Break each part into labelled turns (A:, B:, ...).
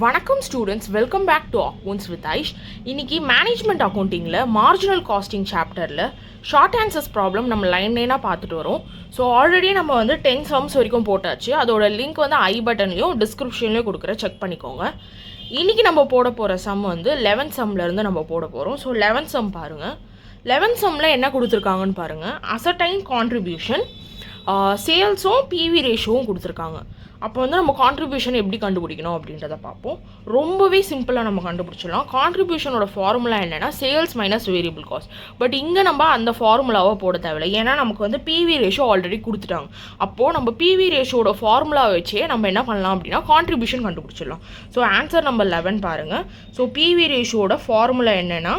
A: வணக்கம் students, welcome back to accounts with Aish. இன்றைக்கி management அக்கௌண்டிங்கில் மார்ஜினல் காஸ்டிங் சாப்டரில் ஷார்ட் ஆன்சர்ஸ் ப்ராப்ளம் நம்ம லைனாக பார்த்துட்டு வரோம். ஸோ ஆல்ரெடி நம்ம 10 சம்ஸ் வரைக்கும் போட்டாச்சு. அதோட லிங்க் ஐ பட்டன்லையும் டிஸ்கிரிப்ஷன்லையும் கொடுக்குறேன், செக் பண்ணிக்கோங்க. இன்றைக்கி நம்ம போட போகிற சம் 11th சம்லேருந்து நம்ம போட போகிறோம். ஸோ 11th சம் பாருங்கள். 11th சம்மில் என்ன கொடுத்துருக்காங்கன்னு பாருங்கள். அசர்டைன் கான்ட்ரிபியூஷன், சேல்ஸும் பிவி ரேஷியோவும் கொடுத்துருக்காங்க. அப்போ நம்ம கான்ட்ரிபியூஷன் எப்படி கண்டுபிடிக்கணும் அப்படின்றத பார்ப்போம். ரொம்பவே சிம்பிளாக நம்ம கண்டுபிடிச்சிடலாம். கான்ட்ரிபியூஷனோட ஃபார்முலா என்னென்னா sales minus variable cost. But இங்கே நம்ம அந்த ஃபார்முலாவை போட தேவையில்லை, ஏன்னா நமக்கு பிவி ரேஷியோ ஆல்ரெடி கொடுத்துட்டாங்க. அப்போது நம்ம பிவி ரேஷியோட ஃபார்முலாவை வச்சே நம்ம என்ன பண்ணலாம் அப்படின்னா கான்ட்ரிபியூஷன் கண்டுபிடிச்சிடலாம். ஸோ ஆன்சர் நம்பர் 11 பாருங்கள். ஸோ பிவி ரேஷியோட ஃபார்முலா என்னென்னா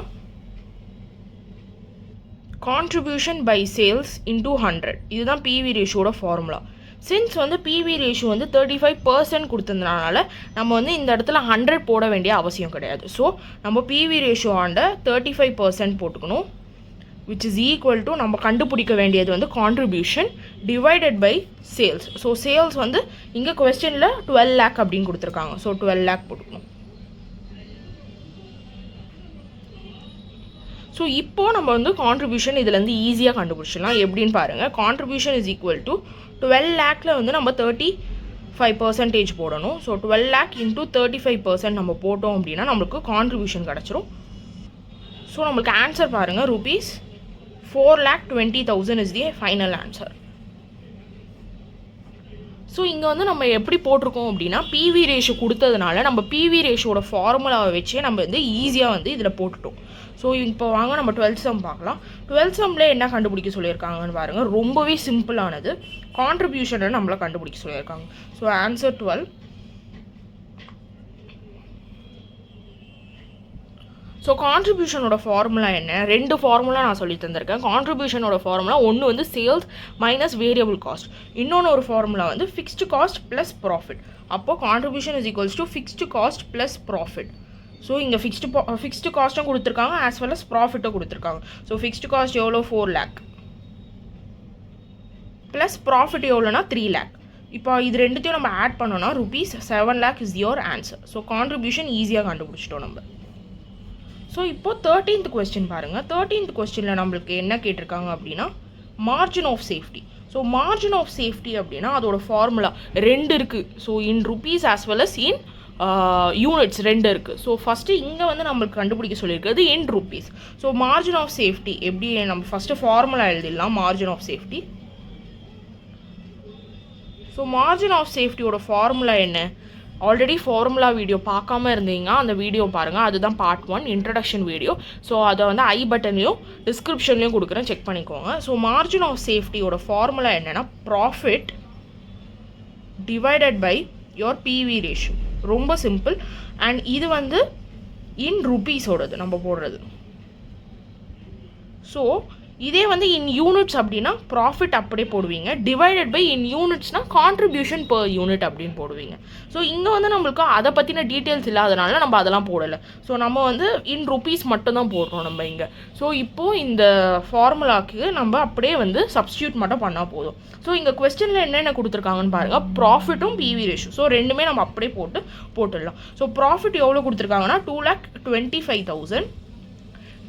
A: கான்ட்ரிபியூஷன் பை சேல்ஸ் இன்டூ 100. இதுதான் பிவி ரேஷியோட ஃபார்முலா. சின்ஸ் பிவி ரேஷியோ 35% கொடுத்ததுனால நம்ம இந்த இடத்துல 100 போட வேண்டிய அவசியம் கிடையாது. ஸோ நம்ம பிவி ரேஷியோ ஆண்ட 35% போட்டுக்கணும், விச் இஸ் ஈக்குவல் டு நம்ம கண்டுபிடிக்க வேண்டியது contribution divided by sales. So sales இங்கே கொஸ்டினில் 12 lakh அப்படின்னு கொடுத்துருக்காங்க. ஸோ 12 lakh போட்டுக்கணும். ஸோ இப்போது நம்ம கான்ட்ரிபியூஷன் இதுலேருந்து ஈஸியாக கண்டுபிடிச்சிடலாம். எப்படின்னு பாருங்கள். கான்ட்ரிபியூஷன் இஸ் ஈக்குவல் டு 12 lakhல நம்ம 35% போடணும். ஸோ 12 lakh இன்ட்டு 35% நம்ம போட்டோம் அப்படின்னா நம்மளுக்கு கான்ட்ரிபியூஷன் கிடச்சிரும். ஸோ நம்மளுக்கு ஆன்சர் பாருங்கள், ₹4,20,000 is the final answer. So இங்கே நம்ம எப்படி போட்டிருக்கோம் அப்படின்னா பிவி ரேஷியோ கொடுத்ததுனால நம்ம பிவி ரேஷியோட ஃபார்முலாவை வச்சே நம்ம ஈஸியாக இதில் போட்டுட்டோம். ஸோ இப்போ வாங்க நம்ம 12th சம் பார்க்கலாம். 12th சம்மில் என்ன கண்டுபிடிக்க சொல்லியிருக்காங்கன்னு பாருங்கள். ரொம்பவே சிம்பிளானது. கான்ட்ரிபியூஷனை நம்மளை கண்டுபிடிக்க சொல்லியிருக்காங்க. So answer 12. ஸோ கான்ட்ரிபியூஷனோட ஃபார்முலா என்ன? 2 ஃபார்முலா நான் சொல்லி தந்திருக்கேன். கான்ட்ரிபியூஷனோட ஃபார்முலா ஒன்று சேல்ஸ் மைனஸ் வேரியபிள் காஸ்ட், இன்னொன்று ஒரு formula fixed cost plus profit. அப்போது contribution is equals to fixed cost plus profit. So இங்கே ஃபிக்ஸ்டு காஸ்ட்டும் கொடுத்துருக்காங்க, ஆஸ் வெல் அஸ் ப்ராஃபிட்டும் கொடுத்துருக்காங்க. ஸோ ஃபிக்ஸ்டு காஸ்ட் எவ்வளோ? 4 lakh ப்ளஸ் ப்ராஃபிட் எவ்வளோனா 3 lakh. இப்போ இது ரெண்டுத்தையும் நம்ம ஆட் பண்ணோன்னா ₹7 lakh is your answer. So contribution ஈஸியாக கண்டுபிடிச்சிட்டோம் நம்ம. ஸோ இப்போது 13th கொஸ்டின் பாருங்கள். 13th கொஸ்டினில் நம்மளுக்கு என்ன கேட்டிருக்காங்க அப்படின்னா margin of safety. So margin of safety அப்படின்னா அதோட ஃபார்முலா 2 இருக்குது. So in rupees as well as in units 2 இருக்குது. ஸோ ஃபஸ்ட்டு இங்கே நம்மளுக்கு கண்டுபிடிக்க சொல்லியிருக்கிறது in rupees. So margin of safety எப்படி நம்ம ஃபஸ்ட்டு ஃபார்முலா எழுதிடலாம். Margin of safety. So margin of சேஃப்டியோட ஃபார்முலா என்ன? ஆல்ரெடி ஃபார்முலா வீடியோ பார்க்காம இருந்தீங்க, அந்த வீடியோ பாருங்கள். அதுதான் பார்ட் 1 இன்ட்ரடக்ஷன் வீடியோ. ஸோ அதை ஐ பட்டன்லையும் டிஸ்கிரிப்ஷன்லையும் கொடுக்குறேன், செக் பண்ணிக்கோங்க. ஸோ மார்ஜின் ஆஃப் சேஃப்டியோட ஃபார்முலா என்னென்னா profit divided by your PV ratio. ரொம்ப சிம்பிள். அண்ட் இது இன் ருபீஸோடது நம்ம போடுறது. ஸோ இதே இன் யூனிட்ஸ் அப்படின்னா ப்ராஃபிட் அப்படியே போடுவீங்க. டிவைடட் பை இன் யூனிட்ஸ்னால் கான்ட்ரிபியூஷன் பர் யூனிட் அப்படின்னு போடுவீங்க. ஸோ இங்கே நம்மளுக்கு அதை பற்றின டீட்டெயில்ஸ் இல்லாதனால நம்ம அதெல்லாம் போடலை. ஸோ நம்ம இன் ருபீஸ் மட்டும்தான் போடுறோம் நம்ம இங்கே. ஸோ இப்போது இந்த ஃபார்முலாவுக்கு நம்ம அப்படியே சப்ஸ்டியூட் மட்டும் பண்ணால் போதும். ஸோ இங்கே கொஸ்டினில் என்னென்ன கொடுத்துருக்காங்கன்னு பாருங்கள். ப்ராஃபிட்டும் பிவி ரேஷியோ. ஸோ ரெண்டுமே நம்ம அப்படியே போட்டுடலாம். ஸோ ப்ராஃபிட் எவ்வளோ கொடுத்துருக்காங்கன்னா 2,25,000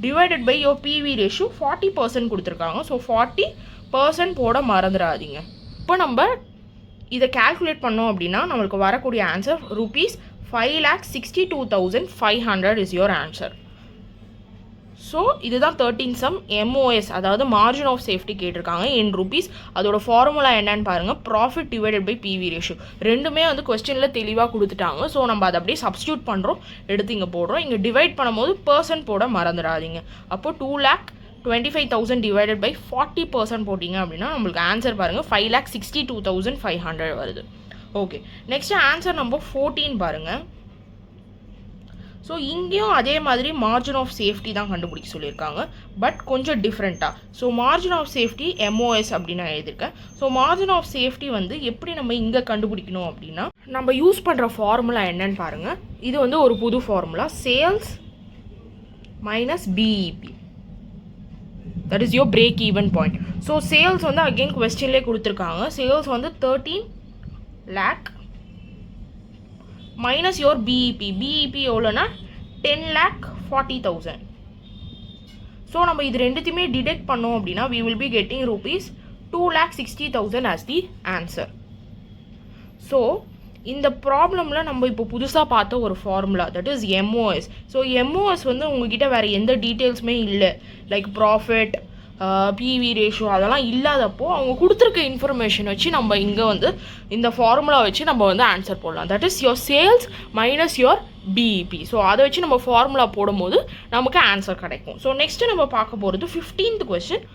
A: divided by your PV ratio 40% கொடுத்துருக்காங்க. ஸோ 40% போட மறந்துடாதீங்க. இப்போ நம்ம இதை கேல்குலேட் பண்ணோம் அப்படின்னா நம்மளுக்கு வரக்கூடிய answer ₹5,62,500 is your answer. So இதுதான் 13th சம். MOS அதாவது மார்ஜின் ஆஃப் சேஃப்டி கேட்டிருக்காங்க இன் ருபீஸ். அதோட ஃபார்முலா என்னன்னு பாருங்கள். Profit divided by PV ratio. ரெண்டுமே கொஸ்டினில் தெளிவாக கொடுத்துட்டாங்க. ஸோ நம்ம அதை அப்படியே சப்ஸ்டியூட் பண்ணுறோம், எடுத்து இங்கே போடுறோம். இங்கே டிவைட் பண்ணும்போது பர்சன்ட் போட மறந்துடாதீங்க. அப்போது 2,25,000 டிவைடட் பை 40% போட்டிங்க அப்படின்னா நம்மளுக்கு ஆன்சர் பாருங்கள் 5,62,500 வருது. ஓகே, நெக்ஸ்ட் ஆன்சர் நம்பர் 14 பாருங்கள். ஸோ இங்கேயும் அதே மாதிரி மார்ஜின் ஆஃப் சேஃப்டி தான் கண்டுபிடிக்க சொல்லியிருக்காங்க, பட் கொஞ்சம் டிஃப்ரெண்ட்டாக. So margin of safety MOS அப்படின்னு நான் எழுதியிருக்கேன். ஸோ மார்ஜின் ஆஃப் சேஃப்டி எப்படி நம்ம இங்கே கண்டுபிடிக்கணும் அப்படின்னா நம்ம யூஸ் பண்ணுற ஃபார்முலா என்னன்னு பாருங்கள். இது ஒரு புது formula, sales minus BEP, that is your break even point. So sales again கொஸ்டின்லேயே கொடுத்துருக்காங்க. Sales 13 lakh minus your BEP. BEP எவ்வளோனா 10,40,000. ஸோ நம்ம இது ரெண்டுத்தையுமே டிடெக்ட் பண்ணோம் அப்படின்னா we will be getting rupees 2,60,000 as the answer. So இந்த ப்ராப்ளமில் நம்ம இப்போ புதுசாக பார்த்த ஒரு formula that is MOS. So MOS வந்து உங்ககிட்ட வேறு எந்த டீட்டெயில்ஸுமே இல்லை, லைக் ப்ராஃபிட், பிவி ரேஷியோ அதெல்லாம் இல்லாதப்போ அவங்க கொடுத்துருக்க இன்ஃபர்மேஷன் வச்சு நம்ம இங்கே வந்து இந்த ஃபார்முலா வச்சு நம்ம வந்து ஆன்சர் போடலாம். That is your sales minus your BEP. So அதை வச்சு நம்ம ஃபார்முலா போடும்போது நமக்கு ஆன்சர் கிடைக்கும். ஸோ நெக்ஸ்ட்டு நம்ம பார்க்க போகிறது 15th கொஸ்டின்.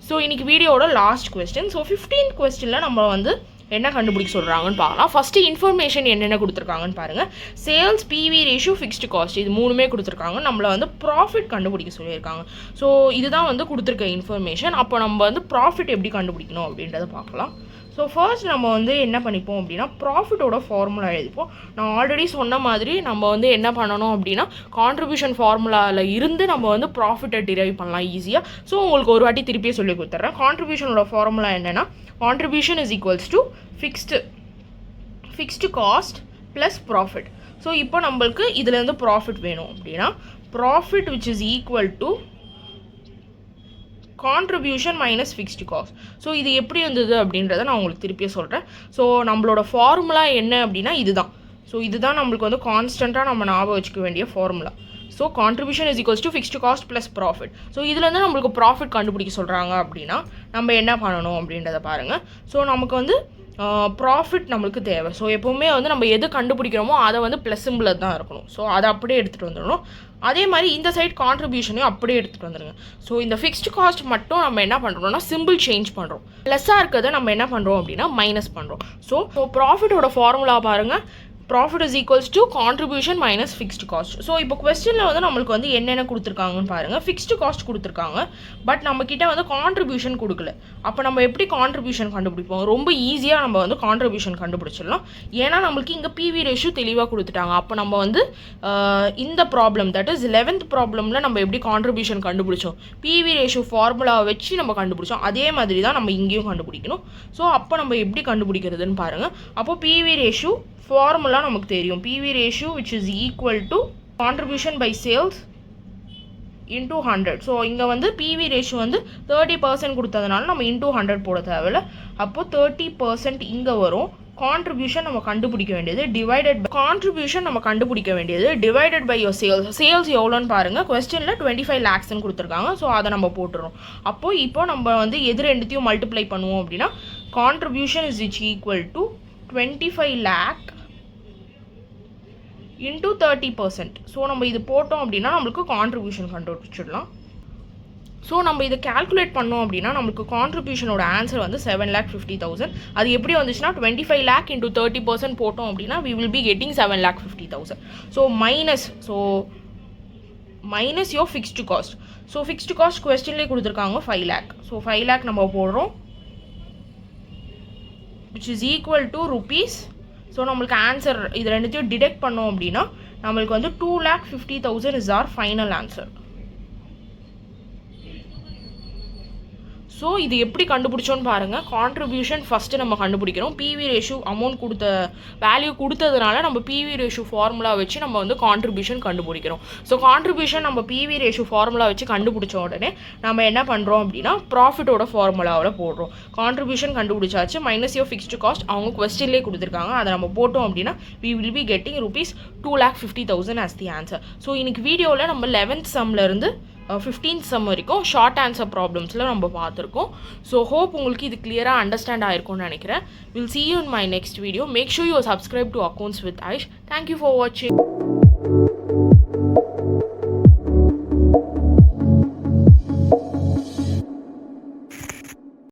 A: ஸோ இன்றைக்கி வீடியோட லாஸ்ட் கொஸ்டின். ஸோ 15th கொஸ்டினில் நம்ம வந்து என்ன கண்டுபிடிக்க சொல்கிறாங்கன்னு பார்க்கலாம். ஃபஸ்ட்டு இன்ஃபர்மேஷன் என்னென்ன கொடுத்துருக்காங்கன்னு பாருங்கள். Sales, PV ratio, fixed cost இது மூணுமே கொடுத்துருக்காங்க. நம்மளை வந்து ப்ராஃபிட் கண்டுபிடிக்க சொல்லியிருக்காங்க. ஸோ இதுதான் வந்து கொடுத்துருக்க இன்ஃபர்மேஷன். அப்போ நம்ம வந்து ப்ராஃபிட் எப்படி கண்டுபிடிக்கணும் அப்படின்றத பார்க்கலாம். ஸோ ஃபர்ஸ்ட் நம்ம வந்து என்ன பண்ணிப்போம் அப்படின்னா ப்ராஃபிட்டோட ஃபார்முலா எழுதிப்போம். நான் ஆல்ரெடி சொன்ன மாதிரி நம்ம வந்து என்ன பண்ணணும் அப்படின்னா கான்ட்ரிபியூஷன் ஃபார்முலாவில் இருந்து நம்ம வந்து ப்ராஃபிட்டை டிரைவ் பண்ணலாம் ஈஸியாக. ஸோ உங்களுக்கு ஒரு வாட்டி திருப்பியே சொல்லி கொடுத்துட்றேன். கான்ட்ரிபியூஷனோட ஃபார்முலா என்னென்னா contribution is equals to fixed cost plus profit. So இப்போ நம்மளுக்கு இதுலேருந்து ப்ராஃபிட் வேணும் அப்படின்னா profit which is equal to contribution minus fixed cost. So இது எப்படி இருந்தது அப்படின்றத நான் உங்களுக்கு திருப்பியே சொல்கிறேன். ஸோ நம்மளோட ஃபார்முலா என்ன அப்படின்னா இதுதான். ஸோ இதுதான் நம்மளுக்கு வந்து கான்ஸ்டண்ட்டாக நம்ம ஞாபகம் வச்சுக்க வேண்டிய formula. So contribution is equals to fixed cost plus profit. So இதுலேருந்து நம்மளுக்கு ப்ராஃபிட் கண்டுபிடிக்க சொல்கிறாங்க அப்படின்னா நம்ம என்ன பண்ணணும் அப்படின்றத பாருங்கள். ஸோ நமக்கு வந்து ப்ராஃபிட் நம்மளுக்கு தேவை. ஸோ எப்போவுமே வந்து நம்ம எது கண்டுபிடிக்கிறோமோ அதை வந்து ப்ளஸ் சிம்பிளில் தான் இருக்கணும். ஸோ அதை அப்படியே எடுத்துகிட்டு வந்துடணும். அதே மாதிரி இந்த சைட் கான்ட்ரிபியூஷனையும் அப்படியே எடுத்துகிட்டு வந்துடுங்க. ஸோ இந்த ஃபிக்ஸ்டு காஸ்ட் மட்டும் நம்ம என்ன பண்ணுறோம்னா சிம்பிள் சேஞ்ச் பண்ணுறோம். ப்ளஸ்ஸாக இருக்கிறத நம்ம என்ன பண்ணுறோம் அப்படின்னா மைனஸ் பண்ணுறோம். ஸோ ப்ராஃபிட்டோட ஃபார்முலா பாருங்கள். Profit is equals to contribution minus fixed cost. So இப்போ கொஸ்டினில் வந்து நம்மளுக்கு வந்து என்னென்ன கொடுத்துருக்காங்கன்னு பாருங்கள். ஃபிக்ஸ்டு காஸ்ட் கொடுத்துருக்காங்க, பட் நம்மக்கிட்ட வந்து கான்ட்ரிபியூஷன் கொடுக்கல. அப்போ நம்ம எப்படி கான்ட்ரிபியூஷன் கண்டுபிடிப்போம்? ரொம்ப ஈஸியாக நம்ம வந்து கான்ட்ரிபியூஷன் கண்டுபிடிச்சிடலாம். ஏன்னா நம்மளுக்கு இங்கே பிவி ரேஷியோ தெளிவாக கொடுத்துட்டாங்க. அப்போ நம்ம வந்து இந்த ப்ராப்ளம் தட் இஸ் 11th ப்ராப்ளமில் நம்ம எப்படி கான்ட்ரிபியூஷன் கண்டுபிடிச்சோம், பிவி ரேஷியோ ஃபார்முலாவை வச்சு நம்ம கண்டுபிடிச்சோம். அதே மாதிரி தான் நம்ம இங்கேயும் கண்டுபிடிக்கணும். ஸோ அப்போ நம்ம எப்படி கண்டுபிடிக்கிறதுன்னு பாருங்கள். அப்போது பிவி ரேஷியோ ஃபார்முலா நமக்கு தெரியும். PV ratio which is equal to contribution by sales into 100. So இங்கே வந்து பிவி ரேஷியோ வந்து 30% கொடுத்ததுனால நம்ம இன்டூ 100 போட தேவையில்ல. அப்போது 30% இங்கே வரும். கான்ட்ரிபியூஷன் நம்ம கண்டுபிடிக்க வேண்டியது divided by your sales. Sales எவ்வளோன்னு பாருங்கள். கொஸ்டினில் 25 lakhsன்னு கொடுத்துருக்காங்க. ஸோ அதை நம்ம போட்டுறோம். அப்போது இப்போ நம்ம வந்து எது ரெண்டுத்தையும் மல்டிப்ளை பண்ணுவோம் அப்படின்னா contribution is equal to 25 lakh into 30%. So நம்ம இது போட்டோம் அப்படின்னா நம்மளுக்கு கான்ட்ரிபியூஷன் கண்டுபிடிச்சிடலாம். ஸோ நம்ம இதை கேல்குலேட் பண்ணோம் அப்படின்னா நம்மளுக்கு கான்ட்ரிபியூஷனோட ஆன்சர் வந்து 7,50,000. அது எப்படி வந்துச்சுன்னா 25 lakh இன்டூ 30% போட்டோம் அப்படின்னா we will be getting 7,50,000. So minus your fixed cost. So fixed cost கொஸ்டின்லேயே கொடுத்துருக்காங்க 5 lakh. ஸோ 5 lakh நம்ம போடுறோம் which is equal to rupees. So நம்மளுக்கு ஆன்சர் இது ரெண்டுத்தையும் டிடெக்ட் பண்ணோம் அப்படின்னா நம்மளுக்கு வந்து 2,50,000 is our final answer. So இது எப்படி கண்டுபிடிச்சோன்னு பாருங்கள். கான்ட்ரிபியூஷன் ஃபஸ்ட்டு நம்ம கண்டுபிடிக்கிறோம். பிவி ரேஷியோ அமௌண்ட் கொடுத்த வேல்யூ கொடுத்ததுனால நம்ம பிவி ரேஷியோ ஃபார்முலா வச்சு நம்ம வந்து கான்ட்ரிபியூஷன் கண்டுபிடிக்கிறோம். ஸோ கான்ட்ரிபியூஷன் நம்ம பிவி ரேஷியோ ஃபார்முலா வச்சு கண்டுபிடிச்ச உடனே நம்ம என்ன பண்ணுறோம் அப்படின்னா ப்ராஃபிட்டோட ஃபார்முலாவில் போடுறோம். கான்ட்ரிபியூஷன் கண்டுபிடிச்சாச்சு. மைனஸ் யோர் ஃபிக்ஸ்டு காஸ்ட் அவங்க கொஸ்டின்லேயே கொடுத்துருக்காங்க. அதை நம்ம போட்டோம் அப்படின்னா we will be getting rupees 2,50,000 as the answer. So இன்னைக்கு வீடியோவில் நம்ம 11th சம்லேருந்து 15th சம் வரைக்கும் ஷார்ட் ஆன்சர் ப்ராப்ளம்ஸில் நம்ம பார்த்துருக்கோம். ஸோ ஹோப் உங்களுக்கு இது கிளியராக அண்டர்ஸ்டாண்ட் ஆகிருக்கும்னு நினைக்கிறேன். Will see you in my next video. Make sure you subscribe to Accounts with Aish. Thank you for watching.